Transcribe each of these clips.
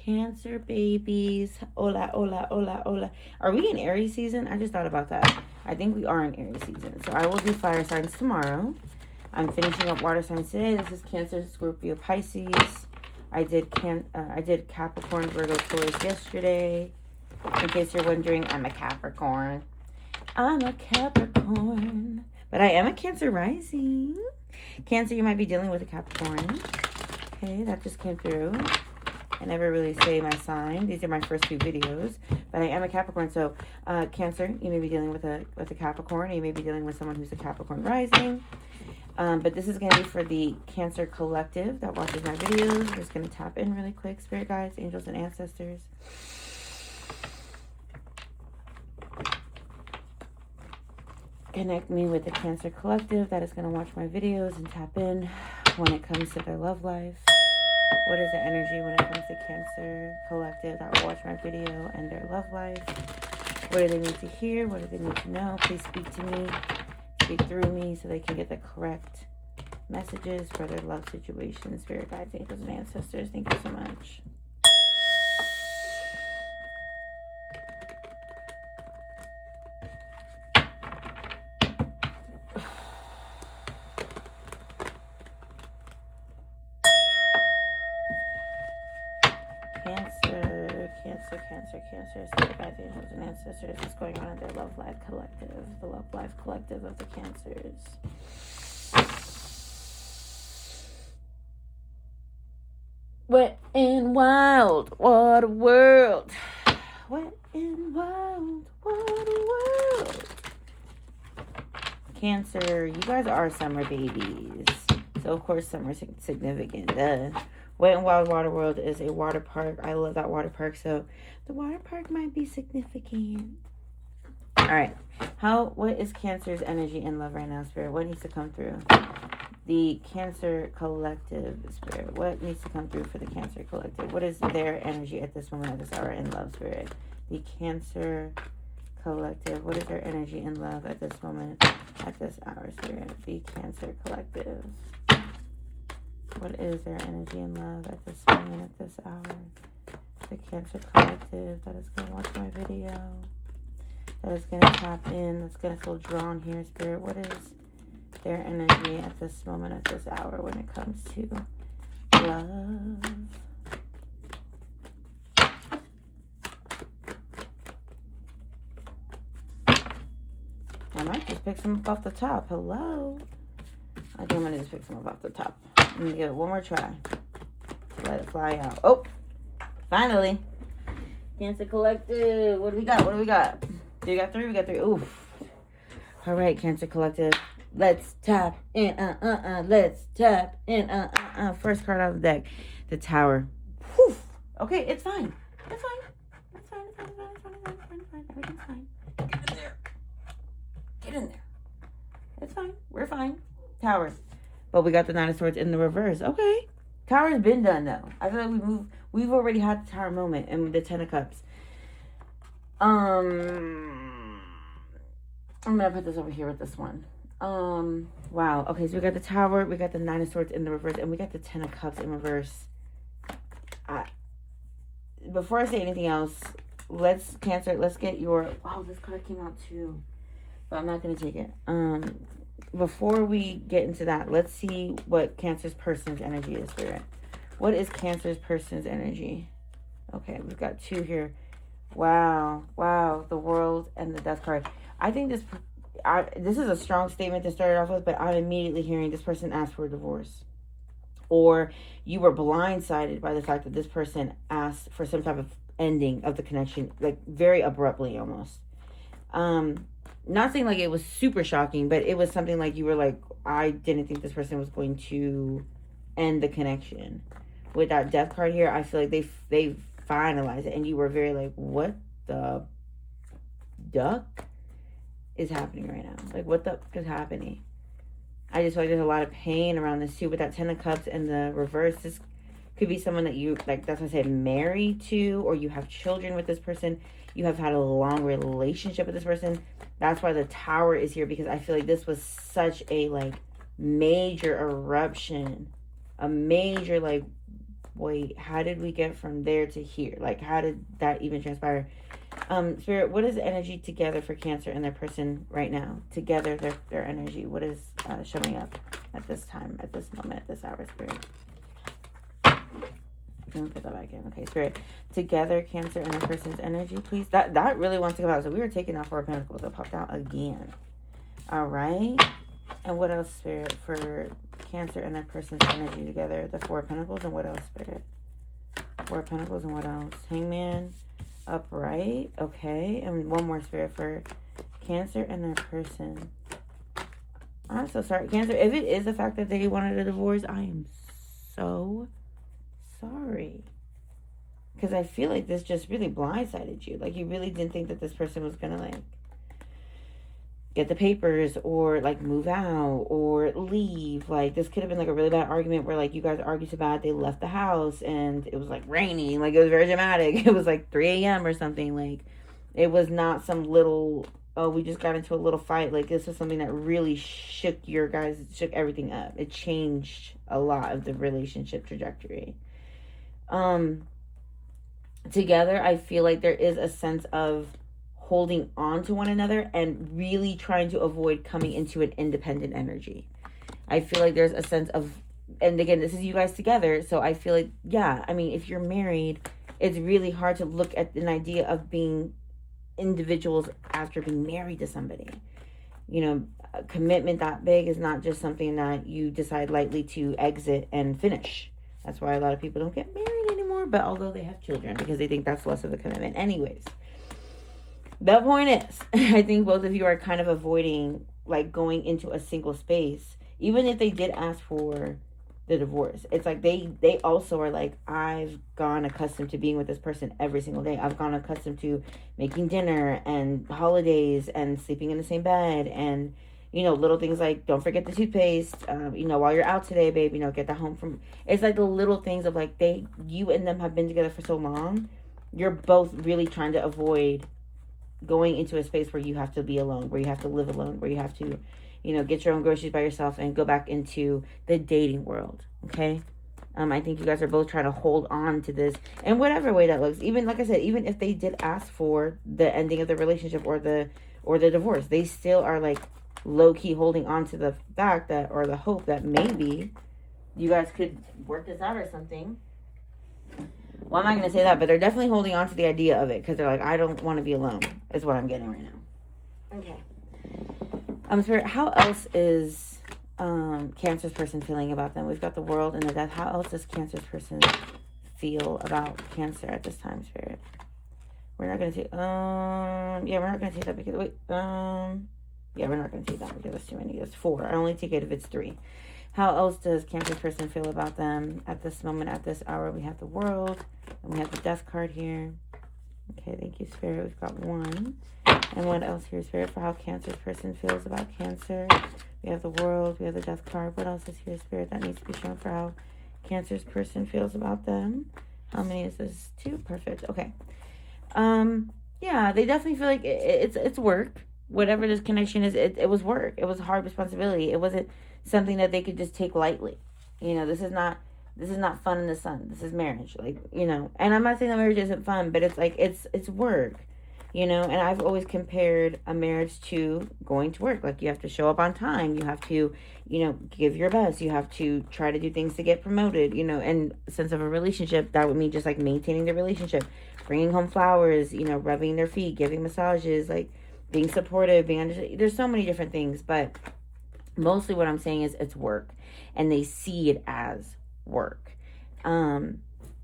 Cancer babies. Hola, hola, hola, hola. Are we in Aries season? I just thought about that. I think we are in Aries season. So I will do fire signs tomorrow. I'm finishing up water signs today. This is Cancer, Scorpio, Pisces. I did Capricorn, Virgo, Taurus yesterday. In case you're wondering, I'm a Capricorn. I'm a Capricorn. But I am a Cancer rising. Cancer, you might be dealing with a Capricorn. Okay, that just came through. I never really say my sign. These are my first few videos. But I am a Capricorn. So, Cancer, you may be dealing with a Capricorn. You may be dealing with someone who's a Capricorn rising. But this is going to be for the Cancer collective that watches my videos. I'm just going to tap in really quick. Spirit guides, angels, and ancestors. Connect me with the Cancer collective that is going to watch my videos and tap in when it comes to their love life. What is the energy when it comes to Cancer collective that will watch my video and their love life? What do they need to hear? What do they need to know? Please speak to me. Speak through me so they can get the correct messages for their love situation. Spirit guides, angels, and ancestors, thank you so much. Cancer, spirit guides, angels, and ancestors. What's going on in their love life collective? The love life collective of the Cancers. Wet and wild, what a world. Wet and wild, what a world. Cancer, you guys are summer babies. So, of course, summer is significant. Wet and Wild Water World is a water park. I love that water park. So, the water park might be significant. All right. What is Cancer's energy in love right now, Spirit? What needs to come through? The Cancer collective, Spirit. What needs to come through for the Cancer collective? What is their energy at this moment, at this hour in love, Spirit? The Cancer collective. What is their energy in love at this moment, at this hour, Spirit? The Cancer collective. What is their energy in love at this moment, at this hour? The Cancer collective that is going to watch my video, that is going to tap in, that's going to feel drawn here, Spirit. What is their energy at this moment, at this hour, when it comes to love? I might just pick some up off the top. Hello? I think I'm going to just pick some up off the top. Let me give it one more try. Let it fly out. Oh! Finally. Cancer collective. What do we got? What do we got? We got three. We got three. Oof. All right, Cancer collective. Let's tap in. Let's tap in. First card out of the deck. The Tower. Whew. Okay, it's fine. It's fine. It's fine. It's fine. It's fine. It's fine. It's fine. It's fine. Everything's fine. Get in there. Get in there. It's fine. We're fine. Tower. But we got the Nine of Swords in the reverse. Okay. Tower's been done, though. I feel like we've already had the Tower moment and the Ten of Cups. I'm going to put this over here with this one. Wow. Okay, so we got the Tower, we got the Nine of Swords in the reverse, and we got the Ten of Cups in reverse. Before I say anything else, Cancer, let's get your... Wow, this card came out too. But I'm not going to take it. Before we get into that, let's see what Cancer's person's energy is, Spirit. What is Cancer's person's energy? Okay, we've got two here. Wow. The World and the Death card. I think this is a strong statement to start it off with, but I'm immediately hearing this person asked for a divorce. Or you were blindsided by the fact that this person asked for some type of ending of the connection, like very abruptly almost. Not saying like it was super shocking, but it was something like you were like, I didn't think this person was going to end the connection. With that Death card here, I feel like they finalized it, and you were very like, what the duck is happening right now? Like, what the fuck is happening? I just feel like there's a lot of pain around this too. With that Ten of Cups in the reverse, this could be someone that you, like, that's what I said, married to, or you have children with this person. You have had a long relationship with this person. That's why the Tower is here, because I feel like this was such a, like, major eruption. A major, like, wait, how did we get from there to here? Like, how did that even transpire? Spirit, what is energy together for Cancer and their person right now? Together, their energy. What is showing up at this time, at this moment, at this hour, Spirit? Let me put that back in. Okay, Spirit. Together, Cancer and their person's energy, please. That really wants to come out. So we were taking off Four of Pentacles. It popped out again. All right. And what else, Spirit, for Cancer and their person's energy together? The Four of Pentacles, and what else, Spirit? Four of Pentacles, and what else? Hangman, upright. Okay. And one more, Spirit, for Cancer and their person. I'm so sorry, Cancer. If it is the fact that they wanted a divorce, I am so sorry. Because I feel like this just really blindsided you. Like, you really didn't think that this person was going to, like, get the papers or, like, move out or leave. Like, this could have been, like, a really bad argument where, like, you guys argued so bad they left the house and it was, like, raining. Like, it was very dramatic. It was, like, 3 a.m. or something. Like, it was not some little, oh, we just got into a little fight. Like, this was something that really shook everything up. It changed a lot of the relationship trajectory. Together, I feel like there is a sense of holding on to one another and really trying to avoid coming into an independent energy. I feel like there's a sense of, and again, this is you guys together, so I feel like, yeah, I mean, if you're married, it's really hard to look at an idea of being individuals after being married to somebody. You know, a commitment that big is not just something that you decide lightly to exit and finish. That's why a lot of people don't get married anymore, but although they have children, because they think that's less of a commitment. Anyways, the point is, I think both of you are kind of avoiding, like, going into a single space, even if they did ask for the divorce. It's like they also are like, I've gone accustomed to being with this person every single day. I've gone accustomed to making dinner and holidays and sleeping in the same bed and, you know, little things like, don't forget the toothpaste, you know, while you're out today, babe, you know, get that home from, it's like the little things of, like, you and them have been together for so long, you're both really trying to avoid going into a space where you have to be alone, where you have to live alone, where you have to, you know, get your own groceries by yourself and go back into the dating world, okay? I think you guys are both trying to hold on to this in whatever way that looks. Even, like I said, even if they did ask for the ending of the relationship or the divorce, they still are, like, low-key holding on to the fact that, or the hope that maybe you guys could work this out or something. Well, I'm not going to say that, but they're definitely holding on to the idea of it because they're like, I don't want to be alone, is what I'm getting right now. Okay. Spirit, how else is Cancer's person feeling about them? We've got the World and the Death. How else does Cancer's person feel about Cancer at this time, Spirit? We're not going to take, yeah, we're not going to take that because, wait, yeah, we're not going to take that because that's too many. That's 4. I only take it if it's 3. How else does Cancer's person feel about them at this moment, at this hour? We have the World, and we have the Death card here. Okay, thank you, Spirit. We've got 1. And what else here, Spirit, for how Cancer's person feels about Cancer? We have the World, we have the Death card. What else is here, Spirit, that needs to be shown for how Cancer's person feels about them? How many is this? 2? Perfect. Okay. Yeah, they definitely feel like it's work. Whatever this connection is, it was work. It was hard responsibility. It wasn't something that they could just take lightly. You know, this is not fun in the sun. This is marriage. Like, you know, and I'm not saying that marriage isn't fun, but it's like, it's work, you know, and I've always compared a marriage to going to work. Like, you have to show up on time. You have to, you know, give your best. You have to try to do things to get promoted, you know, and sense of a relationship, that would mean just like maintaining the relationship, bringing home flowers, you know, rubbing their feet, giving massages, like, being supportive, there's so many different things, but mostly what I'm saying is it's work, and they see it as work. But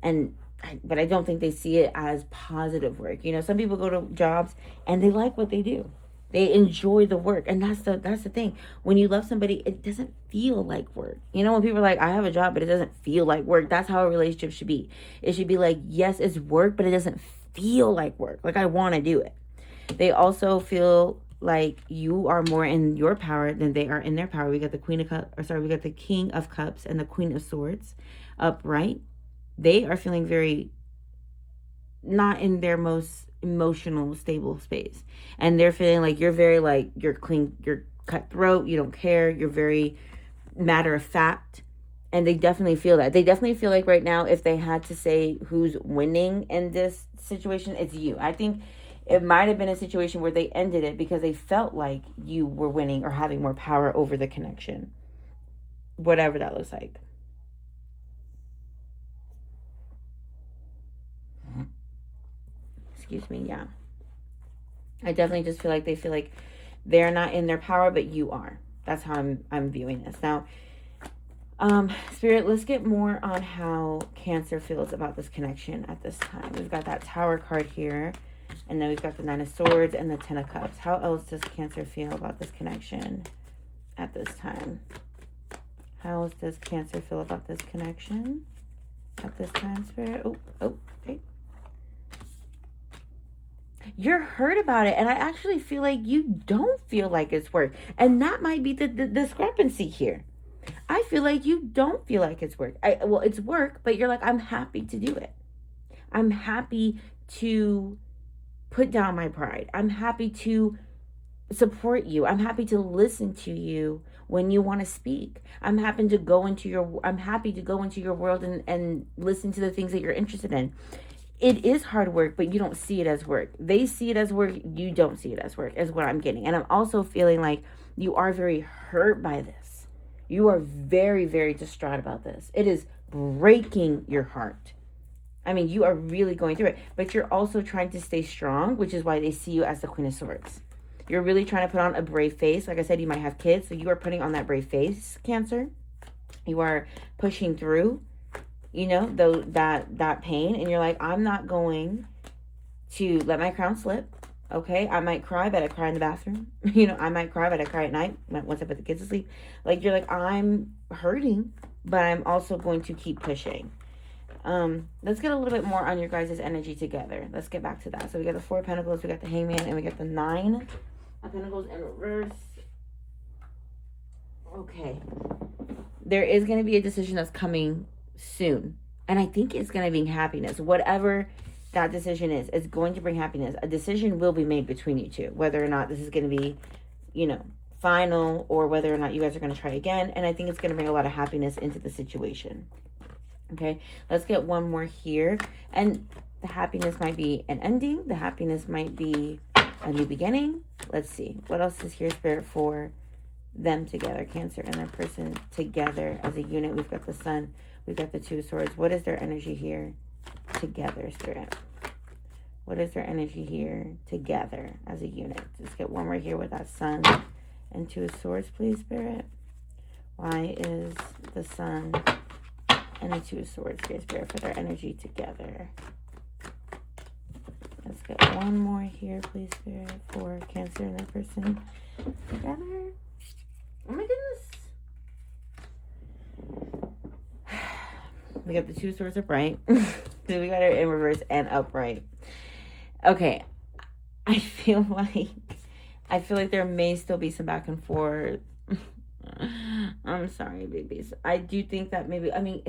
I don't think they see it as positive work. You know, some people go to jobs and they like what they do. They enjoy the work, and that's the thing. When you love somebody, it doesn't feel like work. You know, when people are like, I have a job, but it doesn't feel like work. That's how a relationship should be. It should be like, yes, it's work, but it doesn't feel like work. Like, I want to do it. They also feel like you are more in your power than they are in their power. We got the we got the King of Cups and the Queen of Swords upright. They are feeling very not in their most emotional, stable space. And they're feeling like you're very, like, you're cutthroat, you don't care, you're very matter of fact. And they definitely feel that. They definitely feel like right now, if they had to say who's winning in this situation, it's you. I think it might have been a situation where they ended it because they felt like you were winning or having more power over the connection. Whatever that looks like. Excuse me, yeah. I definitely just feel like they feel like they're not in their power, but you are. That's how I'm viewing this. Now, Spirit, let's get more on how Cancer feels about this connection at this time. We've got that Tower card here, and then we've got the Nine of Swords and the Ten of Cups. How else does Cancer feel about this connection at this time? How else does Cancer feel about this connection at this time, Spirit? Okay. You're hurt about it, and I actually feel like you don't feel like it's work. And that might be the discrepancy here. I feel like you don't feel like it's work. Well, it's work, but you're like, I'm happy to do it. I'm happy to put down my pride. I'm happy to support you. I'm happy to listen to you when you want to speak. I'm happy to go into your world and listen to the things that you're interested in. It is hard work, but you don't see it as work. They see it as work. You don't see it as work, is what I'm getting. And I'm also feeling like you are very hurt by this. You are very, very distraught about this. It is breaking your heart. I mean, you are really going through it, but you're also trying to stay strong, which is why they see you as the Queen of Swords. You're really trying to put on a brave face. Like I said, you might have kids, so you are putting on that brave face, Cancer. You are pushing through, you know, that pain, and you're like, I'm not going to let my crown slip. Okay, I might cry, but I cry in the bathroom. You know, I might cry, but I cry at night once I put the kids to sleep. Like, you're like, I'm hurting, but I'm also going to keep pushing. Let's get a little bit more on your guys' energy together. Let's get back to that. So we got the Four of Pentacles, we got the Hangman, and we got the Nine of Pentacles in reverse. Okay. There is going to be a decision that's coming soon. And I think it's going to bring happiness. Whatever that decision is, it's going to bring happiness. A decision will be made between you two. Whether or not this is going to be, you know, final, or whether or not you guys are going to try again. And I think it's going to bring a lot of happiness into the situation. Okay, let's get one more here. And the happiness might be an ending. The happiness might be a new beginning. Let's see. What else is here, Spirit, for them together? Cancer and their person together as a unit. We've got the Sun. We've got the Two of Swords. What is their energy here together, Spirit? What is their energy here together as a unit? Let's get one right here with that Sun and Two of Swords, please, Spirit. Why is the Sun and the Two of Swords here, Spirit, for their energy together? Let's get one more here, please, Spirit, for Cancer and their person together. Oh my goodness. We got the Two of Swords upright. So we got it in reverse and upright. Okay. I feel like there may still be some back and forth. I'm sorry, babies. I do think that maybe, I mean,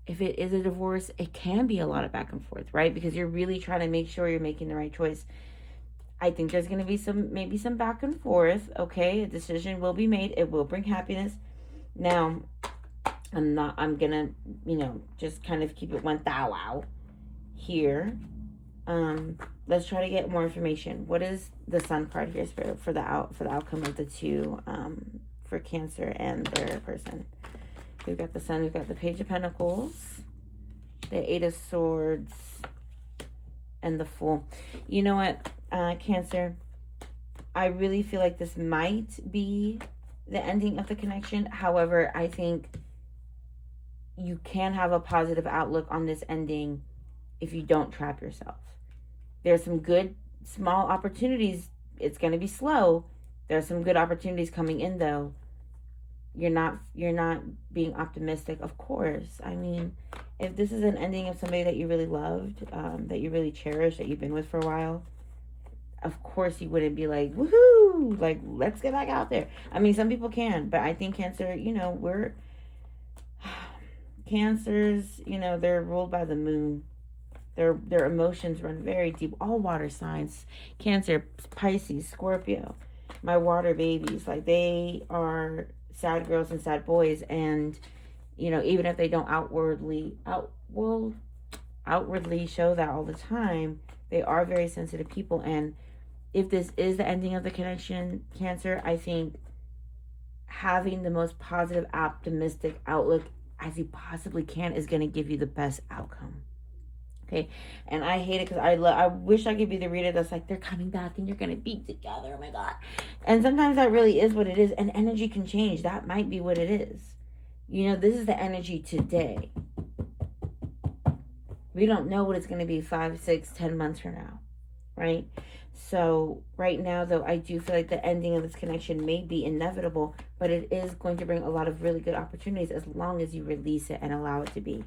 if it is a divorce, it can be a lot of back and forth, right? Because you're really trying to make sure you're making the right choice. I think there's going to be maybe some back and forth, okay? A decision will be made. It will bring happiness. Now, I'm going to, you know, just kind of keep it one thou wow here. Let's try to get more information. What is the Sun card here, Spirit, for the outcome of the two, for Cancer and their person? We've got the Sun, we've got the Page of Pentacles, the Eight of Swords, and the Fool. You know what, Cancer? I really feel like this might be the ending of the connection. However, I think you can have a positive outlook on this ending if you don't trap yourself. There's some good small opportunities. It's going to be slow. There's some good opportunities coming in, though. You're not being optimistic, of course. I mean, if this is an ending of somebody that you really loved, that you really cherished, that you've been with for a while, of course you wouldn't be like, woohoo, like, let's get back out there. I mean, some people can, but I think Cancer, you know, Cancers, you know, they're ruled by the moon. Their emotions run very deep. All water signs. Cancer, Pisces, Scorpio. My water babies. Like, they are sad girls and sad boys. And You know, even if they don't outwardly show that all the time, they are very sensitive people. And if this is the ending of the connection, Cancer, I think having the most positive, optimistic outlook as you possibly can is going to give you the best outcome. Okay, and I hate it because I wish I could be the reader that's like, they're coming back and you're gonna be together. Oh my god! And sometimes that really is what it is, and energy can change. That might be what it is. You know, this is the energy today. We don't know what it's gonna be 5, 6, 10 months from now, right? So right now, though, I do feel like the ending of this connection may be inevitable, but it is going to bring a lot of really good opportunities as long as you release it and allow it to be.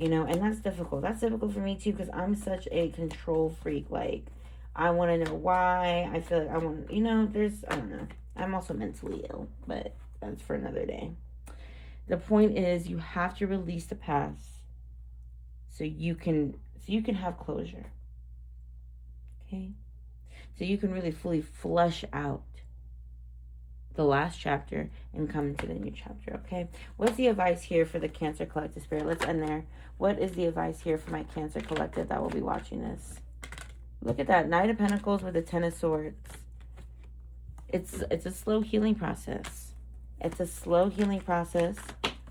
You know, and that's difficult. That's difficult for me too, because I'm such a control freak. Like, I want to know why. I feel like I want, you know, I don't know. I'm also mentally ill, but that's for another day. The point is, you have to release the past so you can have closure. Okay? So you can really fully flush out the last chapter and come into the new chapter. Okay, what's the advice here for the Cancer Collective Spirit? Let's end there. What is the advice here for my Cancer Collective that will be watching this? Look at that, Knight of Pentacles with the Ten of Swords. It's a slow healing process. It's a slow healing process,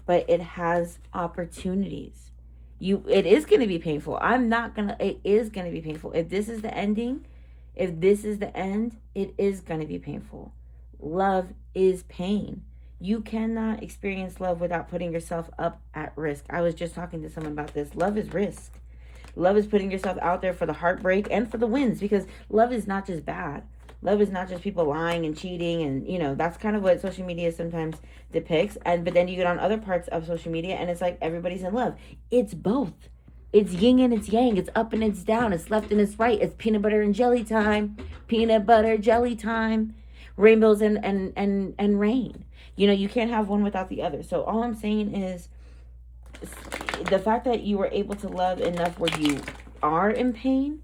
but it has opportunities. It is going to be painful. It is going to be painful. If this is the ending, if this is the end, it is going to be painful. Love is pain. You cannot experience love without putting yourself up at risk. I was just talking to someone about this. Love is risk. Love is putting yourself out there for the heartbreak and for the wins, because love is not just bad. Love is not just people lying and cheating, and you know, that's kind of what social media sometimes depicts. But then you get on other parts of social media and it's like everybody's in love. It's both. It's yin and it's yang. It's up and it's down. It's left and it's right. It's peanut butter and jelly time. Peanut butter jelly time. Rainbows and rain. You know, you can't have one without the other. So all I'm saying is the fact that you were able to love enough where you are in pain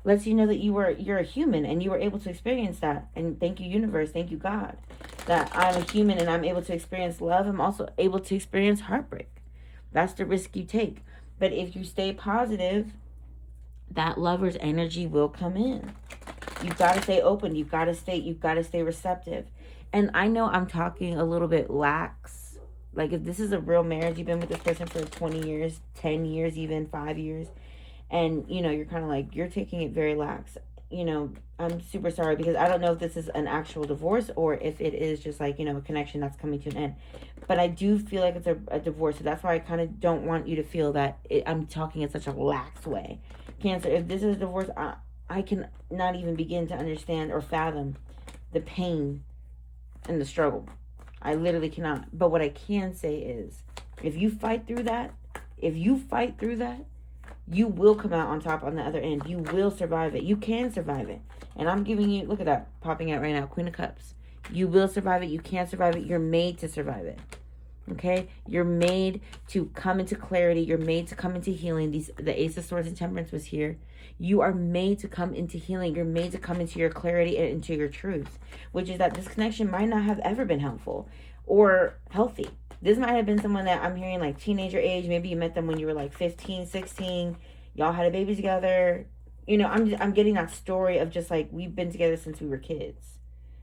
lets you know that you're a human and you were able to experience that. And thank you, universe. Thank you, God, that I'm a human and I'm able to experience love. I'm also able to experience heartbreak. That's the risk you take. But if you stay positive, that lover's energy will come in. You've got to stay open. You've got to stay receptive. And I know I'm talking a little bit lax. Like, if this is a real marriage, you've been with this person for 20 years, 10 years, even 5 years, and, you know, you're kind of like, you're taking it very lax. You know, I'm super sorry, because I don't know if this is an actual divorce or if it is just like, you know, a connection that's coming to an end. But I do feel like it's a divorce. So that's why I kind of don't want you to feel that I'm talking in such a lax way. Cancer, if this is a divorce, I can not even begin to understand or fathom the pain and the struggle. I literally cannot. But what I can say is, if you fight through that, you will come out on top on the other end. You will survive it. You can survive it. And I'm giving you, look at that, popping out right now, Queen of Cups. You will survive it. You can survive it. You're made to survive it. Okay? You're made to come into clarity. You're made to come into healing. The Ace of Swords and Temperance was here. You are made to come into healing. You're made to come into your clarity and into your truth, which is that this connection might not have ever been helpful or healthy. This might have been someone that I'm hearing like teenager age. Maybe you met them when you were like 15, 16. Y'all had a baby together. You know, I'm getting that story of just like, we've been together since we were kids.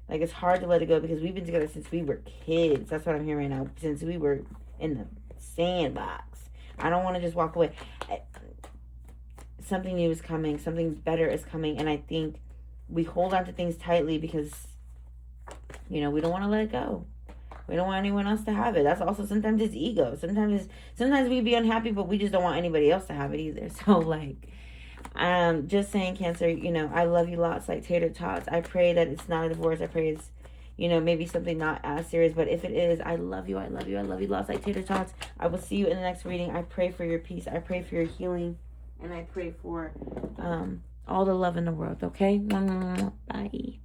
Like, it's hard to let it go because we've been together since we were kids. That's what I'm hearing right now. Since we were in the sandbox. I don't want to just walk away. Something new is coming. Something better is coming. And I think we hold on to things tightly because, you know, we don't want to let it go. We don't want anyone else to have it. That's also, sometimes it's ego. Sometimes we be unhappy, but we just don't want anybody else to have it either. So, like, just saying, Cancer, you know, I love you lots like tater tots. I pray that it's not a divorce. I pray it's, you know, maybe something not as serious. But if it is, I love you. I love you. I love you lots like tater tots. I will see you in the next reading. I pray for your peace. I pray for your healing. And I pray for all the love in the world, okay? Bye.